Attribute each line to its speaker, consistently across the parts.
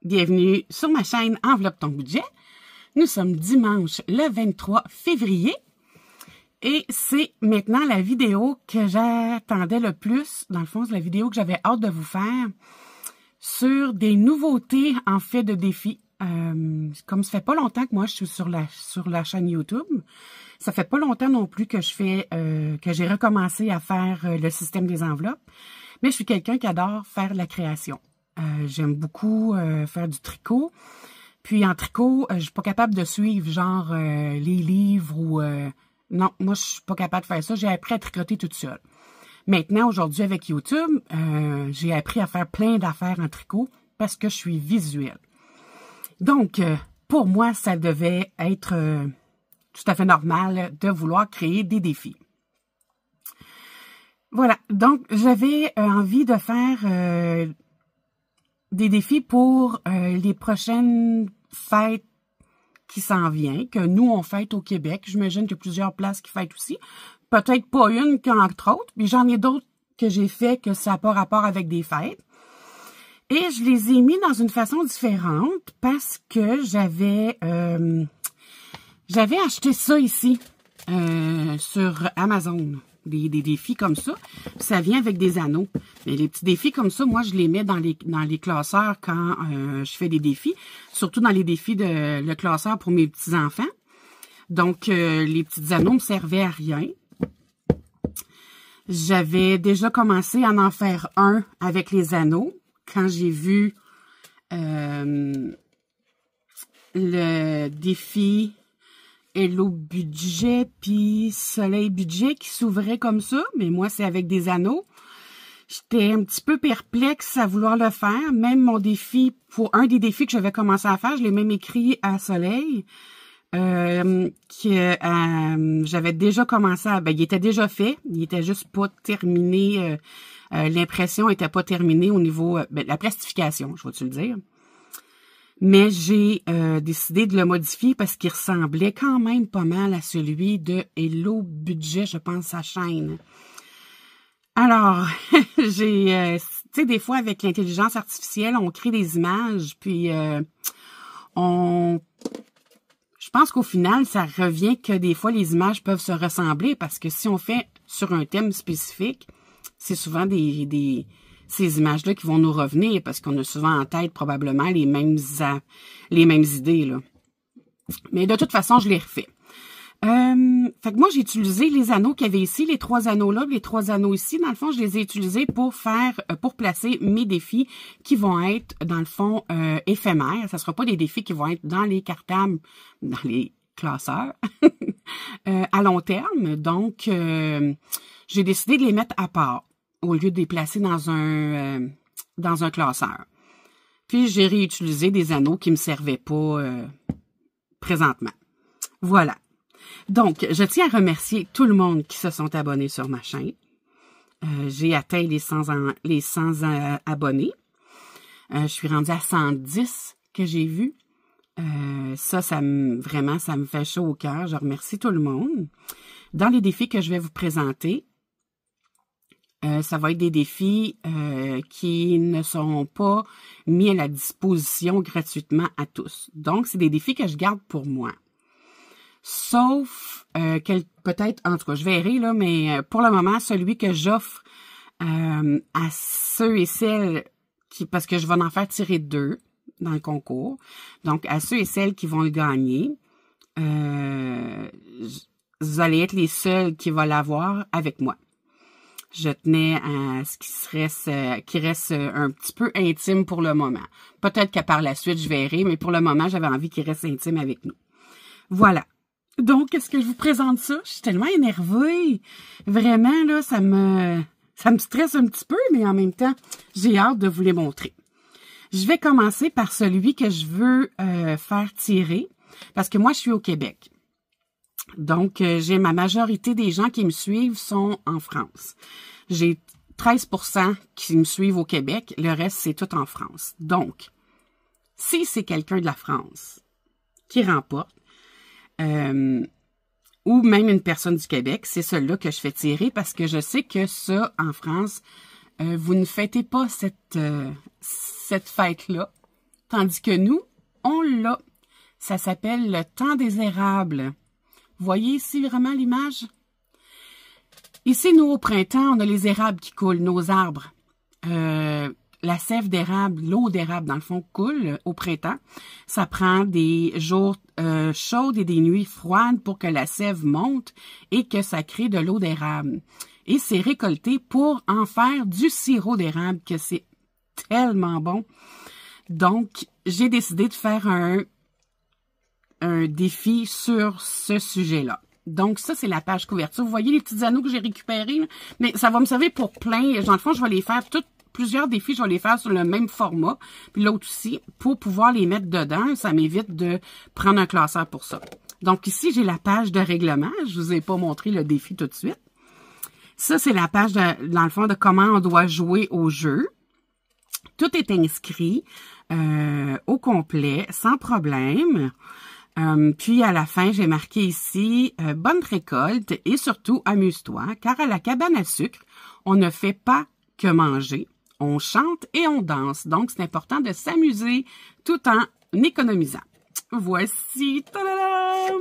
Speaker 1: bienvenue sur ma chaîne Enveloppe ton budget. Nous sommes dimanche le 23 février et c'est maintenant la vidéo que j'attendais le plus. Dans le fond, c'est la vidéo que j'avais hâte de vous faire sur des nouveautés en fait de défis. Comme ça fait pas longtemps que moi je suis sur la chaîne YouTube, ça fait pas longtemps non plus que j'ai recommencé à faire le système des enveloppes, mais je suis quelqu'un qui adore faire la création. J'aime beaucoup faire du tricot. Puis en tricot, je suis pas capable de suivre genre les livres ou... non, moi je suis pas capable de faire ça. J'ai appris à tricoter toute seule. Maintenant, aujourd'hui avec YouTube, j'ai appris à faire plein d'affaires en tricot parce que je suis visuelle. Donc, pour moi, ça devait être tout à fait normal de vouloir créer des défis. Voilà, donc j'avais envie de faire des défis pour les prochaines fêtes qui s'en viennent, que nous, on fête au Québec. J'imagine qu'il y a plusieurs places qui fêtent aussi. Peut-être pas une qu'entre autres, mais j'en ai d'autres que j'ai fait que ça n'a pas rapport avec des fêtes. Et je les ai mis dans une façon différente parce que j'avais acheté ça ici sur Amazon. Des défis comme ça. Ça vient avec des anneaux. Mais les petits défis comme ça, moi, je les mets dans les classeurs quand je fais des défis. Surtout dans les défis de le classeur pour mes petits-enfants. Donc, les petits anneaux me servaient à rien. J'avais déjà commencé à en faire un avec les anneaux. Quand j'ai vu le défi Hello Budget puis Soleil Budget qui s'ouvrait comme ça, mais moi c'est avec des anneaux. J'étais un petit peu perplexe à vouloir le faire. Même mon défi, pour un des défis que j'avais commencé à faire, je l'ai même écrit à Soleil, j'avais déjà commencé à... Ben, il était déjà fait, il était juste pas terminé, l'impression était pas terminée au niveau de la plastification, je vais te le dire. Mais j'ai décidé de le modifier parce qu'il ressemblait quand même pas mal à celui de Hello Budget, je pense, sa chaîne. Alors, tu sais, des fois, avec l'intelligence artificielle, on crée des images, puis je pense qu'au final, ça revient que des fois, les images peuvent se ressembler parce que si on fait sur un thème spécifique, c'est souvent ces images-là qui vont nous revenir parce qu'on a souvent en tête probablement les mêmes idées, là. Mais de toute façon, je les refais. Fait que moi, j'ai utilisé les anneaux qu'il y avait ici, les 3 anneaux-là, les 3 anneaux ici. Dans le fond, je les ai utilisés pour placer mes défis qui vont être, dans le fond, éphémères. Ça ne sera pas des défis qui vont être dans les cartables, dans les classeurs, à long terme. Donc, j'ai décidé de les mettre à part, au lieu de les placer dans un classeur. Puis, j'ai réutilisé des anneaux qui ne me servaient pas présentement. Voilà. Donc, je tiens à remercier tout le monde qui se sont abonnés sur ma chaîne. J'ai atteint les 100 abonnés. Je suis rendue à 110 que j'ai vu. Vraiment, ça me fait chaud au cœur. Je remercie tout le monde. Dans les défis que je vais vous présenter, ça va être des défis qui ne sont pas mis à la disposition gratuitement à tous. Donc, c'est des défis que je garde pour moi. Sauf peut-être, en tout cas, je verrai, là, mais pour le moment, celui que j'offre à ceux et celles parce que je vais en faire tirer 2 dans le concours. Donc, à ceux et celles qui vont le gagner, vous allez être les seuls qui vont l'avoir avec moi. Je tenais à ce qui reste un petit peu intime pour le moment. Peut-être qu'à par la suite, je verrai, mais pour le moment, j'avais envie qu'il reste intime avec nous. Voilà. Donc, est-ce que je vous présente ça? Je suis tellement énervée. Vraiment, là, ça me stresse un petit peu, mais en même temps, j'ai hâte de vous les montrer. Je vais commencer par celui que je veux faire tirer, parce que moi, je suis au Québec. Donc, j'ai ma majorité des gens qui me suivent sont en France. J'ai 13% qui me suivent au Québec. Le reste, c'est tout en France. Donc, si c'est quelqu'un de la France qui remporte, ou même une personne du Québec, c'est celui-là que je fais tirer parce que je sais que ça, en France, vous ne fêtez pas cette fête-là tandis que nous, on l'a. Ça s'appelle le temps des érables. Vous voyez ici vraiment l'image? Ici, nous, au printemps, on a les érables qui coulent, nos arbres. La sève d'érable, l'eau d'érable, dans le fond, coule au printemps. Ça prend des jours chauds et des nuits froides pour que la sève monte et que ça crée de l'eau d'érable. Et c'est récolté pour en faire du sirop d'érable, que c'est tellement bon. Donc, j'ai décidé de faire un défi sur ce sujet-là. Donc, ça, c'est la page couverture. Vous voyez les petits anneaux que j'ai récupérés, là? Mais ça va me servir pour plein. Dans le fond, je vais les faire plusieurs défis, je vais les faire sur le même format, puis l'autre aussi, pour pouvoir les mettre dedans. Ça m'évite de prendre un classeur pour ça. Donc ici, j'ai la page de règlement. Je vous ai pas montré le défi tout de suite. Ça, c'est la page, dans le fond, de comment on doit jouer au jeu. Tout est inscrit au complet, sans problème. Puis à la fin, j'ai marqué ici « Bonne récolte et surtout amuse-toi, car à la cabane à sucre, on ne fait pas que manger. On chante et on danse. Donc, c'est important de s'amuser tout en économisant. » Voici tadadam,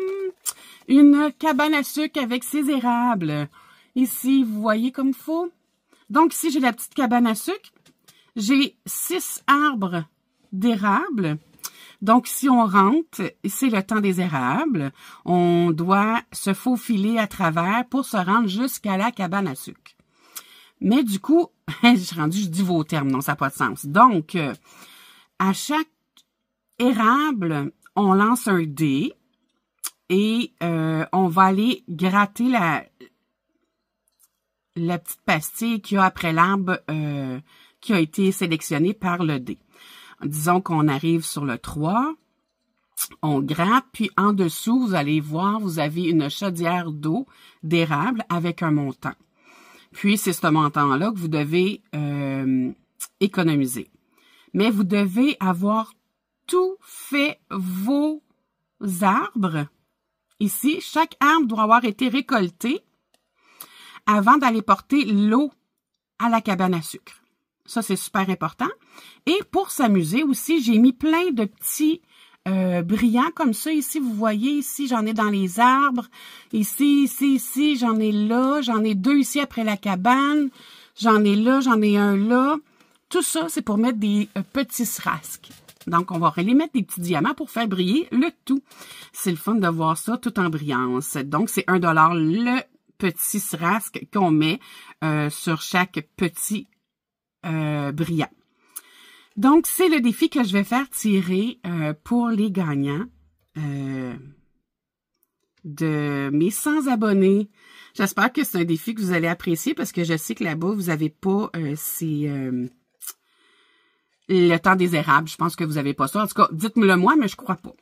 Speaker 1: une cabane à sucre avec ses érables. Ici, vous voyez comme il faut. Donc, ici, j'ai la petite cabane à sucre. J'ai 6 arbres d'érable. Donc, si on rentre, c'est le temps des érables. On doit se faufiler à travers pour se rendre jusqu'à la cabane à sucre. Mais du coup, je dis vos termes, non, ça n'a pas de sens. Donc, à chaque érable, on lance un dé et on va aller gratter la petite pastille qu'il y a après l'arbre qui a été sélectionné par le dé. Disons qu'on arrive sur le 3, on gratte, puis en dessous, vous allez voir, vous avez une chaudière d'eau d'érable avec un montant. Puis, c'est ce montant-là que vous devez économiser. Mais vous devez avoir tout fait vos arbres. Ici, chaque arbre doit avoir été récolté avant d'aller porter l'eau à la cabane à sucre. Ça, c'est super important. Et pour s'amuser aussi, j'ai mis plein de petits brillants comme ça. Ici, vous voyez, ici, j'en ai dans les arbres. Ici, j'en ai là. J'en ai 2 ici après la cabane. J'en ai là, j'en ai un là. Tout ça, c'est pour mettre des petits srasques. Donc, on va les mettre des petits diamants pour faire briller le tout. C'est le fun de voir ça tout en brillance. Donc, c'est 1 $ le petit srasque qu'on met sur chaque petit brillant. Donc, c'est le défi que je vais faire tirer pour les gagnants de mes 100 abonnés. J'espère que c'est un défi que vous allez apprécier parce que je sais que là-bas, vous n'avez pas le temps des érables. Je pense que vous n'avez pas ça. En tout cas, dites-moi-le moi, mais je crois pas.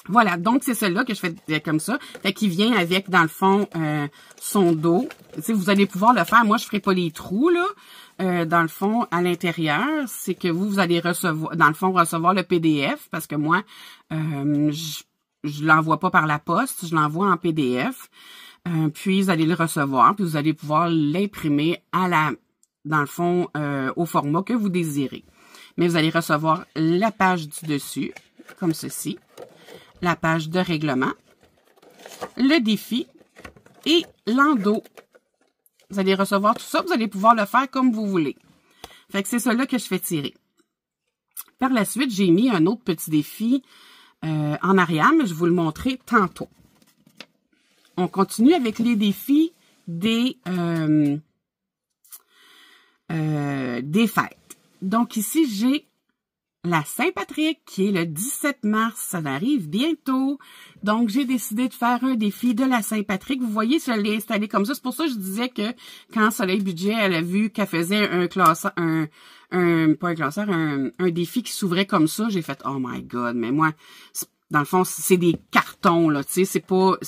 Speaker 1: Voilà, donc c'est celui-là que je fais comme ça. Fait qu'il vient avec, dans le fond, son dos. Tu sais, vous allez pouvoir le faire. Moi, je ferai pas les trous, là. Dans le fond, à l'intérieur, c'est que vous allez recevoir, dans le fond, recevoir le PDF, parce que moi, je l'envoie pas par la poste, je l'envoie en PDF. Puis, vous allez le recevoir, puis vous allez pouvoir l'imprimer dans le fond, au format que vous désirez. Mais vous allez recevoir la page du dessus, comme ceci. La page de règlement, le défi et l'endos. Vous allez recevoir tout ça, vous allez pouvoir le faire comme vous voulez. Fait que c'est ça là que je fais tirer. Par la suite, j'ai mis un autre petit défi en arrière, mais je vais vous le montrer tantôt. On continue avec les défis des fêtes. Donc ici, j'ai la Saint-Patrick, qui est le 17 mars, ça arrive bientôt. Donc, j'ai décidé de faire un défi de la Saint-Patrick. Vous voyez, je l'ai installé comme ça. C'est pour ça que je disais que quand Soleil Budget, elle a vu qu'elle faisait un classeur, un défi qui s'ouvrait comme ça, j'ai fait « Oh my God! » Mais moi, dans le fond, c'est des cartons, là, tu sais, c'est pas...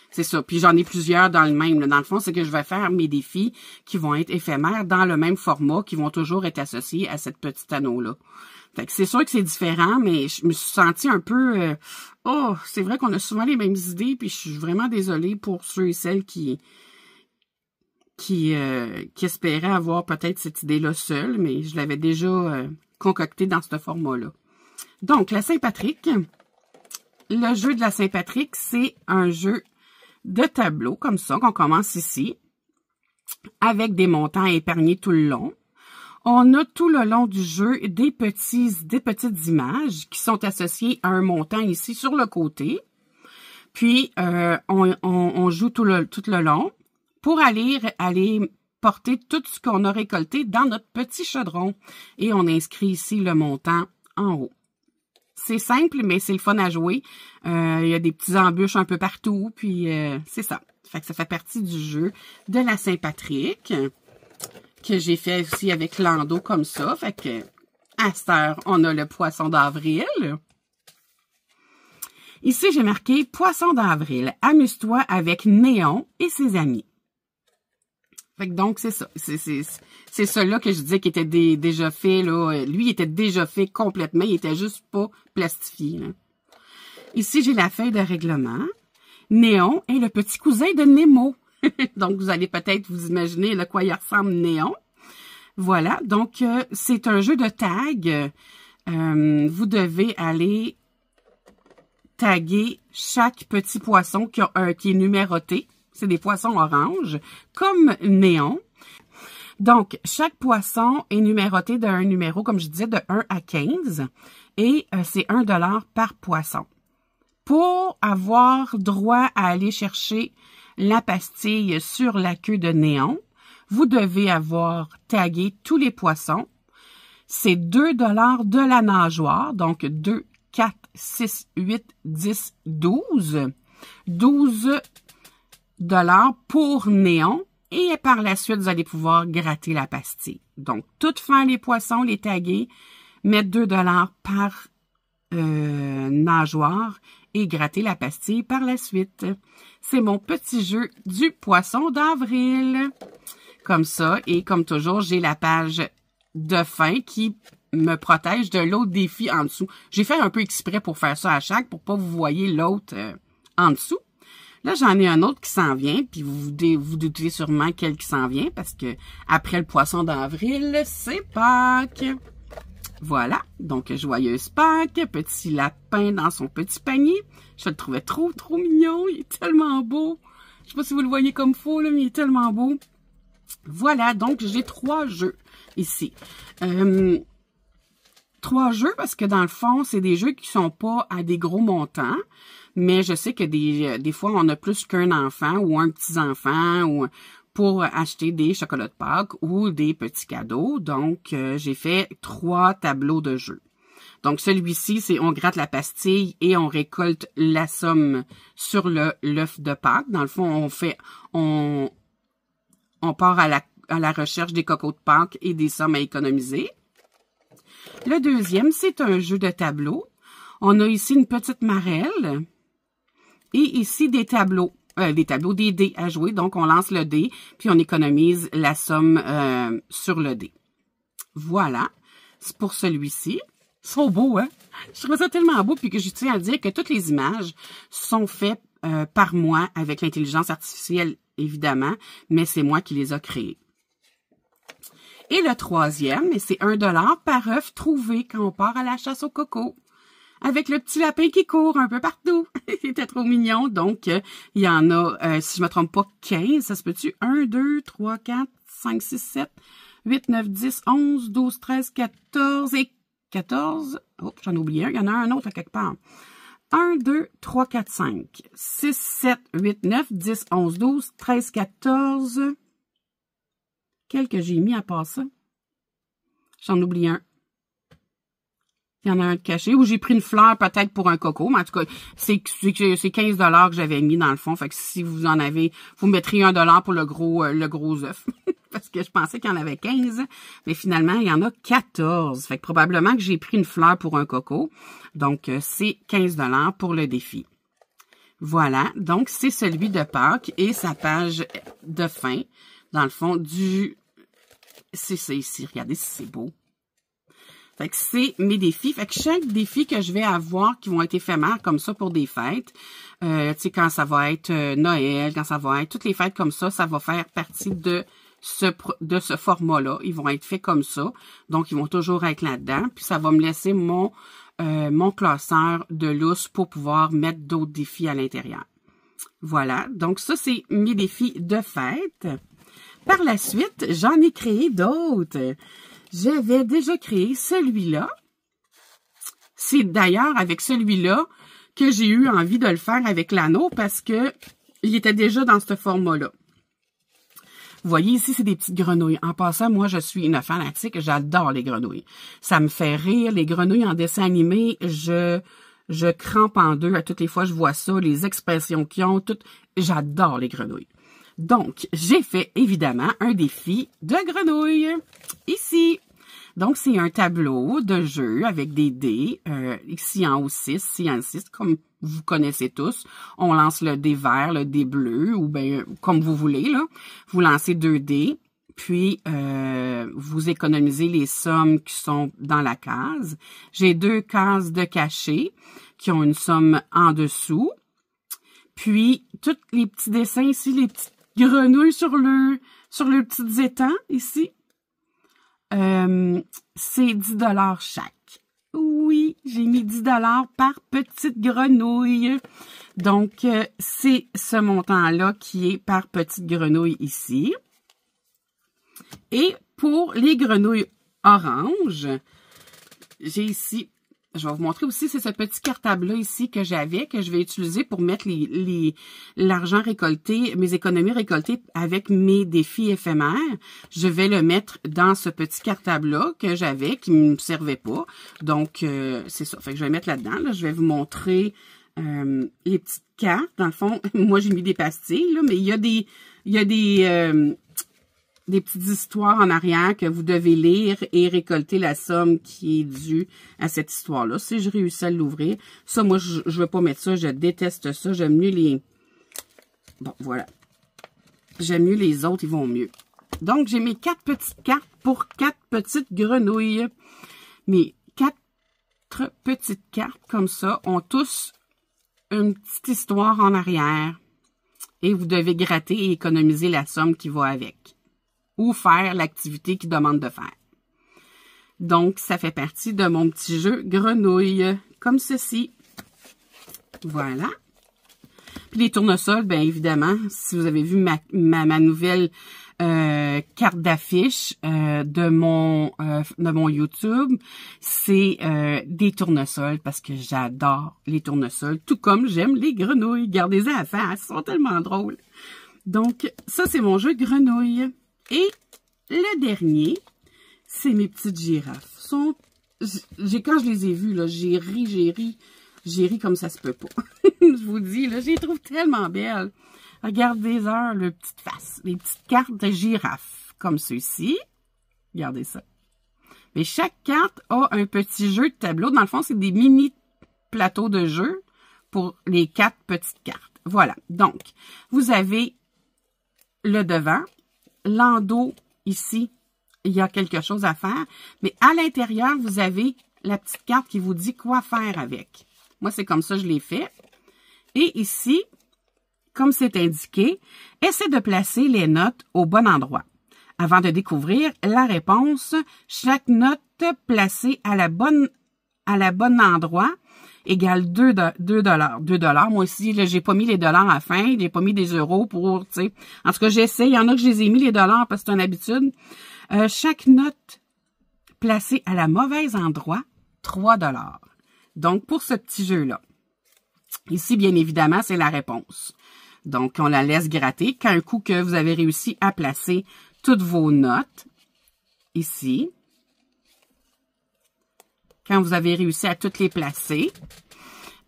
Speaker 1: C'est ça. Puis j'en ai plusieurs dans le même. Là. Dans le fond, c'est que je vais faire mes défis qui vont être éphémères dans le même format, qui vont toujours être associés à cette petite anneau-là. Fait que c'est sûr que c'est différent, mais je me suis sentie un peu... oh, c'est vrai qu'on a souvent les mêmes idées, puis je suis vraiment désolée pour ceux et celles qui espéraient avoir peut-être cette idée-là seule, mais je l'avais déjà concoctée dans ce format-là. Donc, la Saint-Patrick, le jeu de la Saint-Patrick, c'est un jeu de tableau, comme ça, qu'on commence ici, avec des montants épargnés tout le long. On a tout le long du jeu des petites images qui sont associées à un montant ici sur le côté. Puis, on joue tout le long pour aller porter tout ce qu'on a récolté dans notre petit chaudron. Et on inscrit ici le montant en haut. C'est simple, mais c'est le fun à jouer. Il y a des petits embûches un peu partout, puis c'est ça. Fait que ça fait partie du jeu de la Saint-Patrick, que j'ai fait aussi avec Lando comme ça. Fait que, à cette heure, on a le poisson d'avril. Ici, j'ai marqué poisson d'avril. Amuse-toi avec Néon et ses amis. Fait que donc, c'est ça. C'est ça-là que je disais qui était déjà fait, là. Lui, il était déjà fait complètement. Il était juste pas plastifié, là. Ici, j'ai la feuille de règlement. Néon est le petit cousin de Nemo. Donc, vous allez peut-être vous imaginer à quoi il ressemble Néon. Voilà. Donc, c'est un jeu de tag. Vous devez aller taguer chaque petit poisson qui est numéroté. C'est des poissons oranges, comme Néon. Donc, chaque poisson est numéroté d'un numéro, comme je disais, de 1 à 15. Et c'est 1 $ par poisson. Pour avoir droit à aller chercher la pastille sur la queue de Néon, vous devez avoir tagué tous les poissons. C'est 2 $ de la nageoire, donc 2, 4, 6, 8, 10, 12. 12 $ pour Néon. Et par la suite, vous allez pouvoir gratter la pastille. Donc, tout faire les poissons, les taguer, mettre 2 $ par nageoire et gratter la pastille par la suite. C'est mon petit jeu du poisson d'avril. Comme ça, et comme toujours, j'ai la page de fin qui me protège de l'autre défi en dessous. J'ai fait un peu exprès pour faire ça à chaque, pour pas vous voyez l'autre en dessous. Là, j'en ai un autre qui s'en vient, puis vous doutez sûrement quel qui s'en vient, parce que après le poisson d'avril, c'est Pâques. Voilà, donc joyeuse Pâques, petit lapin dans son petit panier. Je le trouvais trop mignon, il est tellement beau. Je sais pas si vous le voyez comme faux, là, mais il est tellement beau. Voilà, donc j'ai 3 jeux ici. 3 jeux parce que dans le fond, c'est des jeux qui sont pas à des gros montants. Mais je sais que des fois, on a plus qu'un enfant ou un petit-enfant ou pour acheter des chocolats de Pâques ou des petits cadeaux. Donc, j'ai fait 3 tableaux de jeu. Donc, celui-ci, c'est on gratte la pastille et on récolte la somme sur l'œuf de Pâques. Dans le fond, on part à la recherche des cocos de Pâques et des sommes à économiser. Le deuxième, c'est un jeu de tableau. On a ici une petite marelle. Et ici, des dés à jouer. Donc, on lance le dé, puis on économise la somme sur le dé. Voilà. C'est pour celui-ci. Ils sont beaux, hein? Je trouve ça tellement beau, puis que je tiens à dire que toutes les images sont faites par moi, avec l'intelligence artificielle, évidemment, mais c'est moi qui les ai créées. Et le troisième, c'est 1 $ par œuf trouvé quand on part à la chasse au coco. Avec le petit lapin qui court un peu partout. Il était trop mignon. Donc, il y en a, si je me trompe pas, 15. Ça se peut-tu? 1, 2, 3, 4, 5, 6, 7, 8, 9, 10, 11, 12, 13, 14 et 14. Oh, j'en ai oublié un. Il y en a un autre à quelque part. 1, 2, 3, 4, 5, 6, 7, 8, 9, 10, 11, 12, 13, 14. Quel que j'ai mis à part ça? J'en oublie un. Il y en a un de caché. Ou j'ai pris une fleur peut-être pour un coco. Mais en tout cas, c'est 15 $ que j'avais mis dans le fond. Fait que si vous en avez, vous mettriez 1 $ pour le gros œuf. Parce que je pensais qu'il y en avait 15. Mais finalement, il y en a 14. Fait que probablement que j'ai pris une fleur pour un coco. Donc, c'est 15 $ pour le défi. Voilà. Donc, c'est celui de Pâques et sa page de fin. Dans le fond, c'est ça ici. Regardez si c'est beau. Fait que c'est mes défis. Fait que chaque défi que je vais avoir qui vont être éphémères comme ça pour des fêtes, tu sais, quand ça va être Noël, quand ça va être toutes les fêtes comme ça va faire partie de ce format-là. Ils vont être faits comme ça. Donc, ils vont toujours être là-dedans. Puis, ça va me laisser mon mon classeur de lousse pour pouvoir mettre d'autres défis à l'intérieur. Voilà, donc ça, c'est mes défis de fête. Par la suite, j'en ai créé d'autres. J'avais déjà créé celui-là. C'est d'ailleurs avec celui-là que j'ai eu envie de le faire avec l'anneau parce que il était déjà dans ce format-là. Vous voyez ici, c'est des petites grenouilles. En passant, moi, je suis une fanatique. J'adore les grenouilles. Ça me fait rire. Les grenouilles en dessin animé, je crampe en deux à toutes les fois que je vois ça. Les expressions qu'ils ont, tout. J'adore les grenouilles. Donc, j'ai fait évidemment un défi de grenouilles. Ici. Donc, c'est un tableau de jeu avec des dés. Ici en haut 6, ici en 6, comme vous connaissez tous. On lance le dé vert, le dé bleu, ou bien comme vous voulez, là. Vous lancez 2 dés, puis vous économisez les sommes qui sont dans la case. J'ai 2 cases de cachet qui ont une somme en dessous. Puis, tous les petits dessins ici, les petites grenouilles sur le petits étangs, ici. C'est 10 $ chaque. Oui, j'ai mis 10 $ par petite grenouille. Donc, c'est ce montant-là qui est par petite grenouille ici. Et pour les grenouilles oranges, j'ai ici, je vais vous montrer aussi, c'est ce petit cartable-là ici que j'avais, que je vais utiliser pour mettre l'argent récolté, mes économies récoltées avec mes défis éphémères. Je vais le mettre dans ce petit cartable-là que j'avais, qui ne me servait pas. Donc, c'est ça. Fait que je vais mettre là-dedans. Là, je vais vous montrer les petites cartes. Dans le fond, moi, j'ai mis des pastilles, là, mais il y a des petites histoires en arrière que vous devez lire et récolter la somme qui est due à cette histoire-là. Si je réussis à l'ouvrir, ça, moi, je ne veux pas mettre ça. Je déteste ça. J'aime mieux les... Bon, voilà. J'aime mieux les autres, ils vont mieux. Donc, j'ai mes 4 petites cartes pour 4 petites grenouilles. Mes 4 petites cartes, comme ça, ont tous une petite histoire en arrière. Et vous devez gratter et économiser la somme qui va avec. Ou faire l'activité qu'il demande de faire. Donc, ça fait partie de mon petit jeu grenouille, comme ceci. Voilà. Puis les tournesols, bien évidemment, si vous avez vu ma nouvelle carte d'affiche de mon YouTube, c'est des tournesols parce que j'adore les tournesols, tout comme j'aime les grenouilles. Gardez-les à la face, ils sont tellement drôles. Donc, ça, c'est mon jeu grenouille. Et le dernier, c'est mes petites girafes. Quand je les ai vues, là, j'ai ri comme ça se peut pas. Je vous dis, là, je les trouve tellement belles. Regardez-leur, le petite face, les petites cartes de girafes, comme ceux-ci. Regardez ça. Mais chaque carte a un petit jeu de tableau. Dans le fond, c'est des mini plateaux de jeu pour les 4 petites cartes. Voilà. Donc, vous avez le devant. L'endos, ici, il y a quelque chose à faire. Mais à l'intérieur, vous avez la petite carte qui vous dit quoi faire avec. Moi, c'est comme ça que je l'ai fait. Et ici, comme c'est indiqué, essayez de placer les notes au bon endroit. Avant de découvrir la réponse, chaque note placée à la bonne endroit égale 2 $. Moi aussi, là, j'ai pas mis les dollars à la fin, j'ai pas mis des euros pour, tu sais. En tout cas, j'essaie. Il y en a que je les ai mis les dollars parce que c'est une habitude. Chaque note placée à la mauvaise endroit, 3 $. Donc, pour ce petit jeu-là. Ici, bien évidemment, c'est la réponse. Donc, on la laisse gratter. Qu'un coup que vous avez réussi à placer toutes vos notes, ici, quand vous avez réussi à toutes les placer,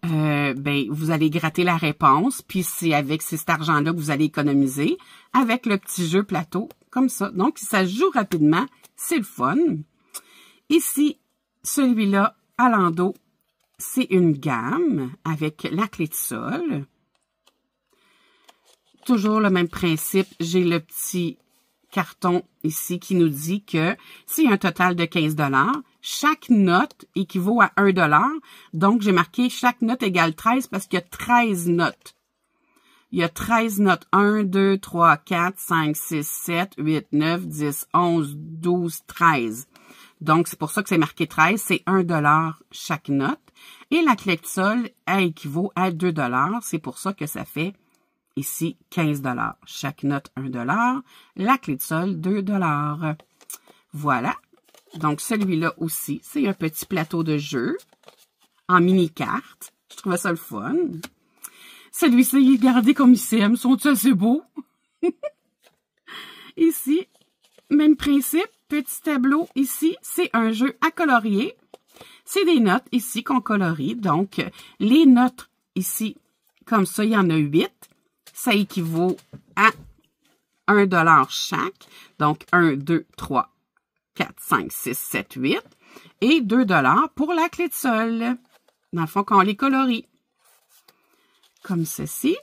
Speaker 1: ben, vous allez gratter la réponse, puis c'est avec cet argent-là que vous allez économiser, avec le petit jeu plateau, comme ça. Donc, ça se joue rapidement, c'est le fun. Ici, celui-là, à l'endos, c'est une gamme avec la clé de sol. Toujours le même principe, j'ai le petit carton ici qui nous dit que c'est un total de 15 $. Chaque note équivaut à 1 $. Donc, j'ai marqué chaque note égale 13 parce qu'il y a 13 notes. Il y a 13 notes. 1, 2, 3, 4, 5, 6, 7, 8, 9, 10, 11, 12, 13. Donc, c'est pour ça que c'est marqué 13. C'est 1 $ chaque note. Et la clé de sol, elle équivaut à 2 $. C'est pour ça que ça fait ici 15 $. Chaque note, 1 $. La clé de sol, 2 $. Voilà. Donc, celui-là aussi, c'est un petit plateau de jeu en mini-carte. Je trouvais ça le fun. Celui-ci, il est gardé comme il s'aime. Sont-ils assez beaux? Ici, même principe. Petit tableau ici, c'est un jeu à colorier. C'est des notes ici qu'on colorie. Donc, les notes ici, comme ça, il y en a 8. Ça équivaut à 1 $ chaque. Donc, 1, 2, 3, 4, 5, 6, 7, 8. Et 2 $ pour la clé de sol. Dans le fond, quand on les colorie. Comme ceci.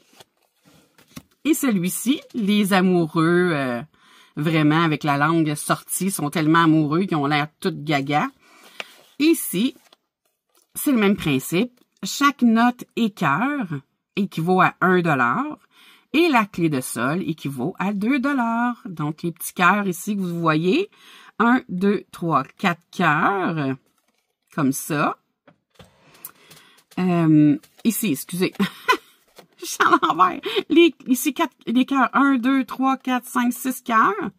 Speaker 1: Et celui-ci, les amoureux, vraiment avec la langue sortie, sont tellement amoureux qu'ils ont l'air tout gaga. Ici, c'est le même principe. Chaque note et cœur équivaut à 1 $ et la clé de sol équivaut à 2 $. Donc, les petits cœurs ici que vous voyez, 1, 2, 3, 4 cœurs, comme ça. Ici, excusez, je suis à l'envers. Ici, les cœurs, 1, 2, 3, 4, 5, 6 cœurs.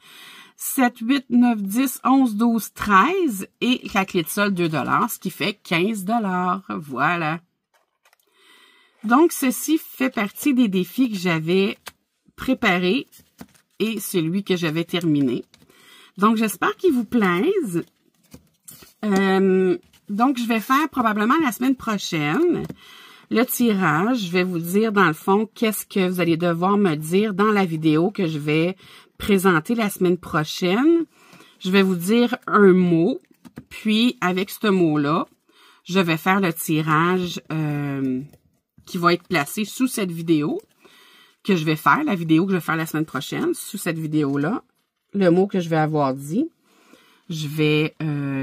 Speaker 1: 7, 8, 9, 10, 11, 12, 13 et la clé de sol 2 $, ce qui fait 15 $. Voilà. Donc, ceci fait partie des défis que j'avais préparés et celui que j'avais terminé. Donc, j'espère qu'il vous plaise. Donc, je vais faire probablement la semaine prochaine le tirage. Je vais vous dire, dans le fond, qu'est-ce que vous allez devoir me dire dans la vidéo que je vais présenter la semaine prochaine. Je vais vous dire un mot, puis avec ce mot-là, je vais faire le tirage qui va être placé sous cette vidéo que je vais faire, la vidéo que je vais faire la semaine prochaine, sous cette vidéo-là. Le mot que je vais avoir dit, je vais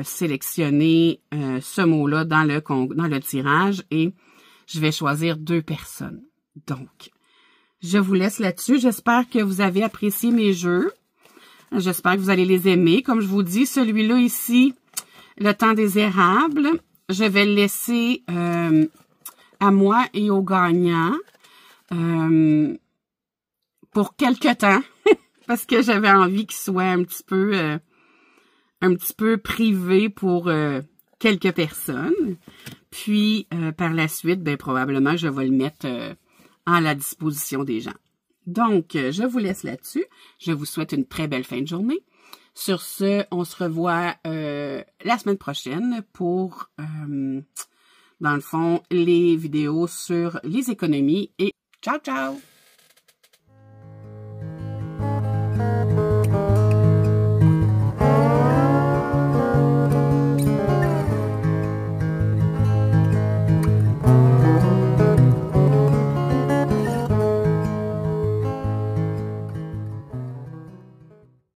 Speaker 1: sélectionner ce mot-là dans le tirage et je vais choisir 2 personnes. Donc, je vous laisse là-dessus. J'espère que vous avez apprécié mes jeux. J'espère que vous allez les aimer. Comme je vous dis, celui-là ici, le temps des érables, je vais le laisser à moi et aux gagnants pour quelque temps parce que j'avais envie qu'il soit un petit peu privé pour quelques personnes. Puis, par la suite, ben probablement, je vais le mettre à la disposition des gens. Donc, je vous laisse là-dessus. Je vous souhaite une très belle fin de journée. Sur ce, on se revoit la semaine prochaine pour, dans le fond, les vidéos sur les économies. Et ciao, ciao!